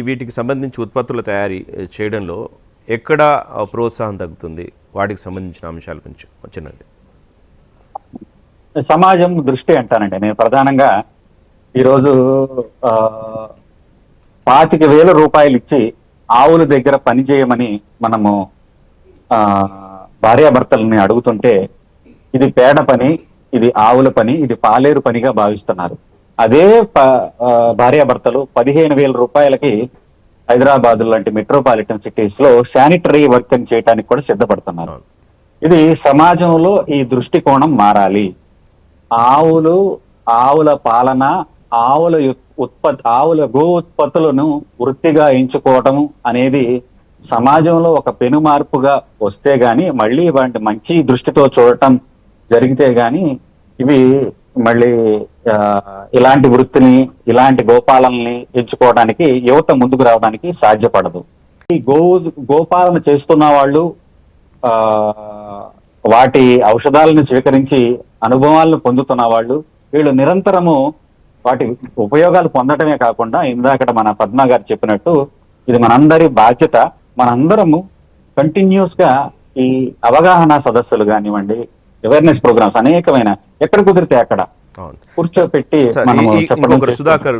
వీటికి సంబంధించి ఉత్పత్తుల తయారీ చేయడంలో ఎక్కడ ప్రోత్సాహం తగ్గుతుంది? వాటికి సంబంధించిన అంశాల గురించి వచ్చినది. సమాజం దృష్టి అంటానండి నేను ప్రధానంగా ఈరోజు 25,000 ఇచ్చి ఆవుల దగ్గర పని చేయమని మనము భార్యాభర్తల్ని అడుగుతుంటే ఇది పేడ పని, ఇది ఆవుల పని, ఇది పాలేరు పనిగా భావిస్తున్నారు. అదే భార్యాభర్తలు 15,000 హైదరాబాద్ లాంటి మెట్రోపాలిటన్ సిటీస్ లో శానిటరీ వర్క్ అని చేయడానికి కూడా సిద్ధపడుతున్నారు. ఇది సమాజంలో ఈ దృష్టికోణం మారాలి. ఆవుల పాలన, ఆవుల గో ఉత్పత్తులను వృత్తిగా ఎంచుకోవడం అనేది సమాజంలో ఒక పెను మార్పుగా వస్తే గాని, మళ్ళీ వాటి మంచి దృష్టితో చూడటం జరిగితే గాని ఇవి మళ్ళీ ఇలాంటి వృత్తిని, ఇలాంటి గోపాలనని ఎంచుకోవడానికి యువత ముందుకు రావడానికి సాధ్యపడదు. ఈ గోపాలన చేస్తున్న వాళ్ళు వాటి ఔషధాలను స్వీకరించి అనుభవాలను పొందుతున్న వాళ్ళు, వీళ్ళు నిరంతరము వాటి ఉపయోగాలు పొందటమే కాకుండా ఇందాక మన పద్మ గారు చెప్పినట్టు ఇది మనందరి బాధ్యత. మనందరము కంటిన్యూస్ గా ఈ అవగాహన సదస్సులు కానివ్వండి, అవేర్నెస్ ప్రోగ్రామ్స్ అనేకమైన ఎక్కడ కుదిరితే అక్కడ కూర్చోపెట్టి మనం చెప్పడం. సుధాకర్